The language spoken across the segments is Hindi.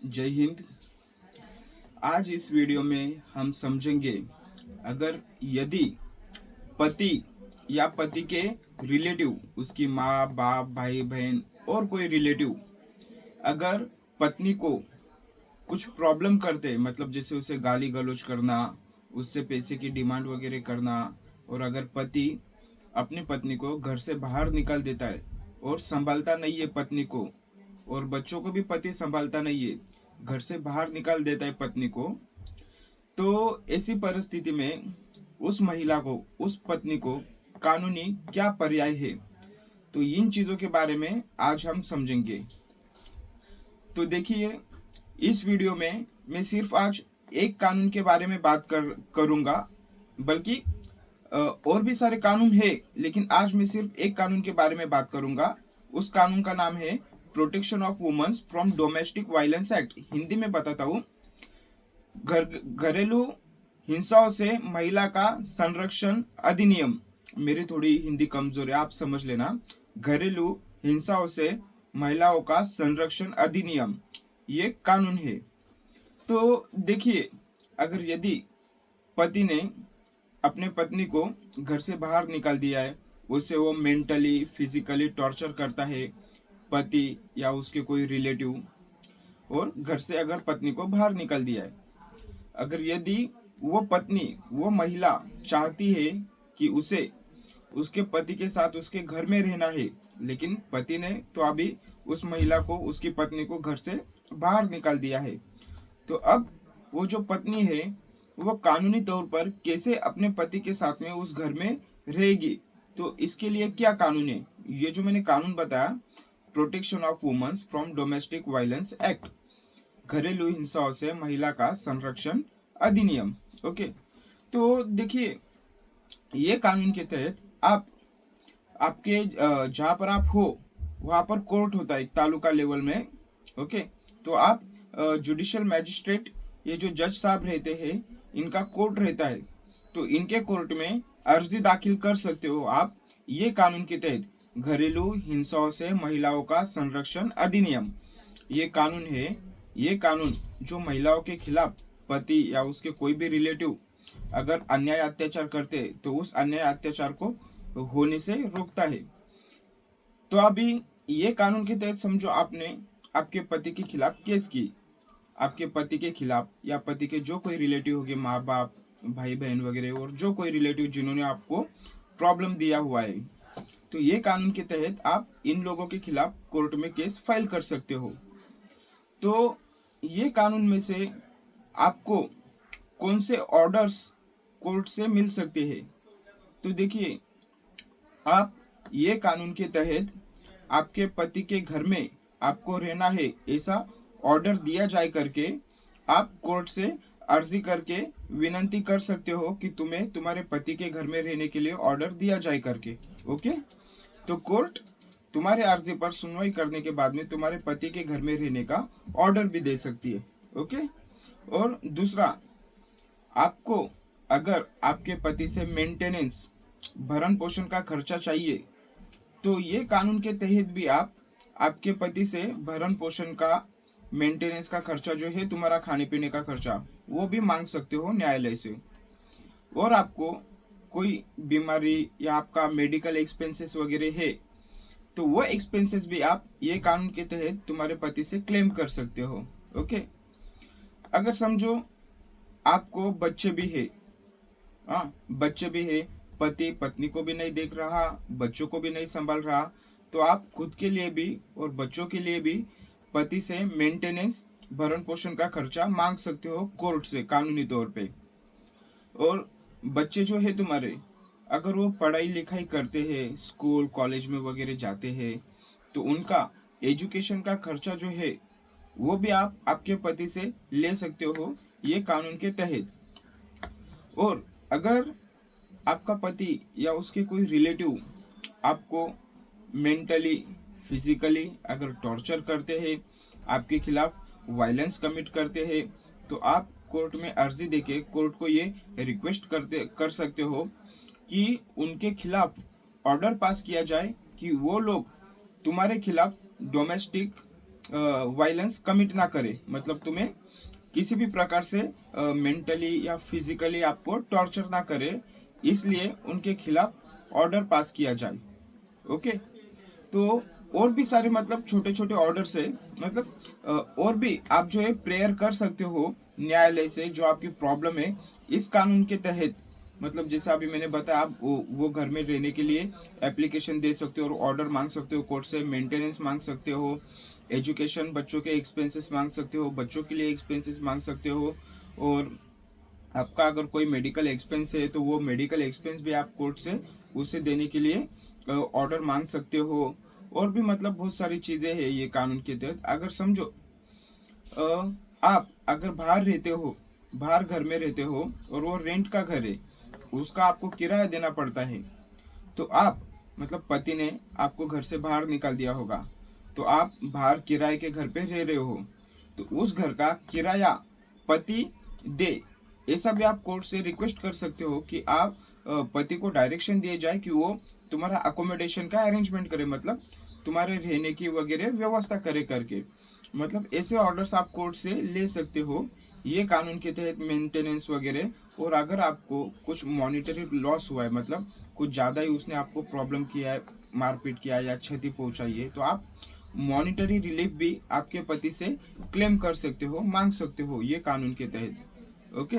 जय हिंद। आज इस वीडियो में हम समझेंगे अगर यदि पति या पति के रिलेटिव, उसकी माँ बाप भाई बहन और कोई रिलेटिव अगर पत्नी को कुछ प्रॉब्लम करते, मतलब जैसे उसे गाली गलौज करना, उससे पैसे की डिमांड वगैरह करना, और अगर पति अपनी पत्नी को घर से बाहर निकाल देता है और संभालता नहीं है पत्नी को, और बच्चों को भी पति संभालता नहीं है, घर से बाहर निकाल देता है पत्नी को, तो ऐसी परिस्थिति में उस महिला को, उस पत्नी को कानूनी क्या पर्याय है, तो इन चीज़ों के बारे में आज हम समझेंगे। तो देखिए, इस वीडियो में मैं सिर्फ आज एक कानून के बारे में बात करूंगा, बल्कि और भी सारे कानून है, लेकिन आज मैं सिर्फ एक कानून के बारे में बात करूंगा। उस कानून का नाम है protection of womens from domestic violence act. Hindi में बताता हूँ, घरेलू हिंसाओं से महिला का संरक्षण अधिनियम। मेरी थोड़ी हिंदी कमजोर है, आप समझ लेना। घरेलू हिंसाओं से महिलाओं का संरक्षण अधिनियम, ये कानून है। तो देखिए, अगर यदि पति ने अपने पत्नी को घर से बाहर निकाल दिया है, उसे वो मेंटली फिजिकली टॉर्चर करता है, पति या उसके कोई रिलेटिव, और घर से अगर पत्नी को बाहर निकाल दिया है, अगर यदि वो पत्नी, वो महिला चाहती है कि उसे उसके पति के साथ उसके घर में रहना है, लेकिन पति ने तो अभी उस महिला को, उसकी पत्नी को घर से बाहर निकाल दिया है, तो अब वो जो पत्नी है वो कानूनी तौर पर कैसे अपने पति के साथ में उस घर में रहेगी। तो इसके लिए क्या कानून है, ये जो मैंने कानून बताया, protection of womens from domestic violence act, घरेलू हिंसाओं से महिला का संरक्षण अधिनियम। ओके, तो देखिए, ये कानून के तहत आप आपके जहाँ पर आप हो वहाँ पर कोर्ट होता है तालुका लेवल में। ओके, तो आप जुडिशियल मैजिस्ट्रेट, ये जो जज साहब रहते हैं, इनका कोर्ट रहता है, तो इनके कोर्ट में अर्जी दाखिल कर सकते हो आप, ये कानून के तहत घरेलू हिंसाओं से महिलाओं का संरक्षण अधिनियम, ये कानून है। ये कानून जो महिलाओं के खिलाफ पति या उसके कोई भी रिलेटिव अगर अन्याय अत्याचार करते, तो उस अन्याय अत्याचार को होने से रोकता है। तो अभी ये कानून के तहत समझो आपने आपके पति के खिलाफ केस की, आपके पति के खिलाफ या पति के जो कोई रिलेटिव होंगे, माँ बाप भाई बहन वगैरह, और जो कोई रिलेटिव जिन्होंने आपको प्रॉब्लम दिया हुआ है, तो ये कानून के तहत आप इन लोगों के खिलाफ कोर्ट में केस फाइल कर सकते हो। तो ये कानून में से आपको कौन से ऑर्डर्स कोर्ट से मिल सकते हैं, तो देखिए, आप ये कानून के तहत आपके पति के घर में आपको रहना है, ऐसा ऑर्डर दिया जाए करके आप कोर्ट से अर्जी करके विनंती कर सकते हो कि तुम्हें तुम्हारे पति के घर में रहने के लिए ऑर्डर दिया जाए करके। ओके, तो कोर्ट तुम्हारे अर्जी पर सुनवाई करने के बाद में तुम्हारे पति के घर में रहने का ऑर्डर भी दे सकती है। ओके, और दूसरा, आपको अगर आपके पति से मेंटेनेंस, भरण पोषण का खर्चा चाहिए, तो ये कानून के तहत भी आप आपके पति से भरण पोषण का, मेंटेनेंस का खर्चा जो है, तुम्हारा खाने पीने का खर्चा, वो भी मांग सकते हो न्यायालय से। और आपको कोई बीमारी या आपका मेडिकल एक्सपेंसेस वगैरह है, तो वो एक्सपेंसेस भी आप ये कानून के तहत तुम्हारे पति से क्लेम कर सकते हो। ओके, अगर समझो आपको बच्चे भी है, हाँ बच्चे भी है, पति पत्नी को भी नहीं देख रहा, बच्चों को भी नहीं संभाल रहा, तो आप खुद के लिए भी और बच्चों के लिए भी पति से मेंटेनेंस, भरण पोषण का खर्चा मांग सकते हो कोर्ट से कानूनी तौर पे। और बच्चे जो है तुम्हारे, अगर वो पढ़ाई लिखाई करते हैं, स्कूल कॉलेज में वगैरह जाते हैं, तो उनका एजुकेशन का खर्चा जो है वो भी आप आपके पति से ले सकते हो ये कानून के तहत। और अगर आपका पति या उसके कोई रिलेटिव आपको मेंटली फिजिकली अगर टॉर्चर करते हैं, आपके खिलाफ वायलेंस कमिट करते हैं, तो आप कोर्ट में अर्जी देके कोर्ट को ये रिक्वेस्ट कर सकते हो कि उनके खिलाफ ऑर्डर पास किया जाए कि वो लोग तुम्हारे खिलाफ डोमेस्टिक वायलेंस कमिट ना करे, मतलब तुम्हें किसी भी प्रकार से मेंटली या फिजिकली आपको टॉर्चर ना करे, इसलिए उनके खिलाफ ऑर्डर पास किया जाए। ओके, तो और भी सारे मतलब छोटे छोटे ऑर्डर्स है, मतलब और भी आप जो है प्रेयर कर सकते हो न्यायालय से, जो आपकी प्रॉब्लम है इस कानून के तहत। मतलब जैसे अभी मैंने बताया, आप वो घर में रहने के लिए एप्लीकेशन दे सकते हो और ऑर्डर मांग सकते हो कोर्ट से, मेंटेनेंस मांग सकते हो, एजुकेशन बच्चों के एक्सपेंसेस मांग सकते हो, बच्चों के लिए एक्सपेंसेस मांग सकते हो, और आपका अगर कोई मेडिकल एक्सपेंस है तो वो मेडिकल एक्सपेंस भी आप कोर्ट से उसे देने के लिए ऑर्डर मांग सकते हो। और भी मतलब बहुत सारी चीज़ें हैं ये कानून के तहत। अगर समझो आप अगर बाहर रहते हो, बाहर घर में रहते हो और वो रेंट का घर है, उसका आपको किराया देना पड़ता है, तो आप मतलब पति ने आपको घर से बाहर निकाल दिया होगा, तो आप बाहर किराए के घर पे रह रहे हो, तो उस घर का किराया पति दे, ऐसा भी आप कोर्ट से रिक्वेस्ट कर सकते हो कि आप पति को डायरेक्शन दिए जाए कि वो तुम्हारा अकोमोडेशन का अरेंजमेंट करे, मतलब तुम्हारे रहने की वगैरह व्यवस्था करे करके। मतलब ऐसे ऑर्डर्स आप कोर्ट से ले सकते हो ये कानून के तहत, मेंटेनेंस वगैरह। और अगर आपको कुछ मॉनिटरी लॉस हुआ है, मतलब कुछ ज़्यादा ही उसने आपको प्रॉब्लम किया है, मारपीट किया है या क्षति पहुंचाई है, तो आप मॉनिटरी रिलीफ भी आपके पति से क्लेम कर सकते हो, मांग सकते हो ये कानून के तहत। ओके,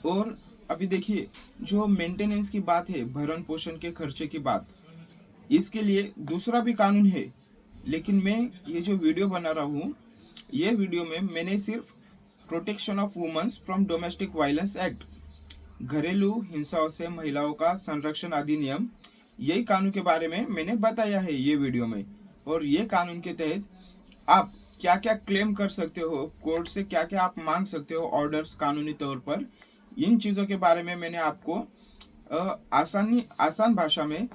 और अभी देखिए जो मेंटेनेंस की बात है, भरण पोषण के खर्चे की बात, इसके लिए दूसरा भी कानून है, लेकिन मैं ये जो वीडियो बना रहा हूँ, ये वीडियो में मैंने सिर्फ protection of womens from domestic violence act, घरेलू हिंसाओं से महिलाओं का संरक्षण अधिनियम, यही कानून के बारे में मैंने बताया है ये वीडियो में। और ये कानून के तहत आप क्या क्या क्लेम कर सकते हो, कोर्ट से क्या क्या आप मांग सकते हो ऑर्डर्स कानूनी तौर पर, इन चीज़ों के बारे में मैंने आपको आसान भाषा में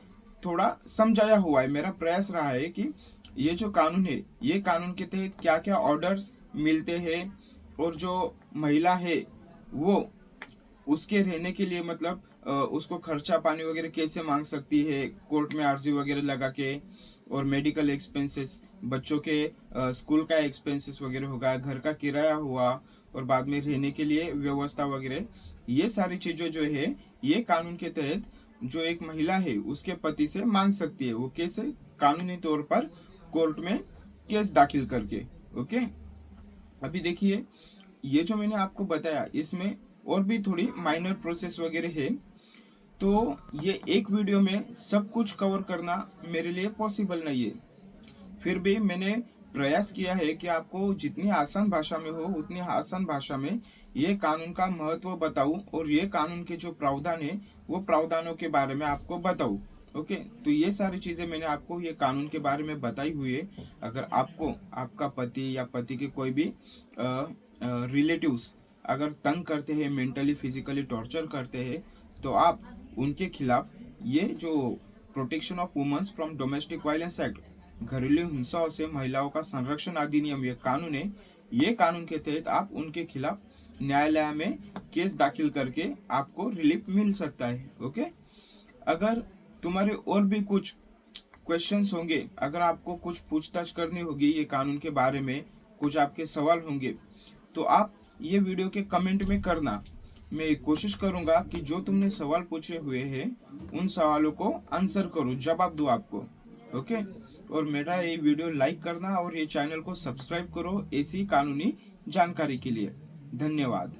थोड़ा समझाया हुआ है। मेरा प्रयास रहा है कि ये जो कानून है, ये कानून के तहत क्या क्या ऑर्डर्स मिलते हैं, और जो महिला है वो उसके रहने के लिए मतलब उसको खर्चा पानी वगैरह कैसे मांग सकती है कोर्ट में अर्जी वगैरह लगा के, और मेडिकल एक्सपेंसेस, बच्चों के स्कूल का एक्सपेंसेस वगैरह होगा, घर का किराया हुआ, और बाद में रहने के लिए व्यवस्था वगैरह, ये सारी चीज़ें जो है ये कानून के तहत जो एक महिला है उसके पति से मांग सकती है। वो कैसे? कानूनी तौर पर कोर्ट में केस दाखिल करके। ओके, अभी देखिए ये जो मैंने आपको बताया इसमें और भी थोड़ी माइनर प्रोसेस वगैरह है, तो ये एक वीडियो में सब कुछ कवर करना मेरे लिए पॉसिबल नहीं है। फिर भी मैंने प्रयास किया है कि आपको जितनी आसान भाषा में हो उतनी आसान भाषा में ये कानून का महत्व बताऊं, और ये कानून के जो प्रावधान है वो प्रावधानों के बारे में आपको बताऊं। ओके, तो ये सारी चीज़ें मैंने आपको ये कानून के बारे में बताई हुई है। अगर आपको आपका पति या पति के कोई भी रिलेटिव्स अगर तंग करते हैं, मेंटली फिजिकली टॉर्चर करते हैं, तो आप उनके खिलाफ ये जो protection of womens from domestic violence act, घरेलू हिंसाओं से महिलाओं का संरक्षण अधिनियम, ये कानून है, ये कानून के तहत आप उनके खिलाफ न्यायालय में केस दाखिल करके आपको रिलीफ मिल सकता है। ओके, अगर तुम्हारे और भी कुछ क्वेश्चंस होंगे, अगर आपको कुछ पूछताछ करनी होगी ये कानून के बारे में, कुछ आपके सवाल होंगे, तो आप ये वीडियो के कमेंट में करना। मैं कोशिश करूंगा कि जो तुमने सवाल पूछे हुए हैं उन सवालों को आंसर करूं, जवाब दूं आपको। ओके, और मेरा ये वीडियो लाइक करना और ये चैनल को सब्सक्राइब करो ऐसी कानूनी जानकारी के लिए। धन्यवाद।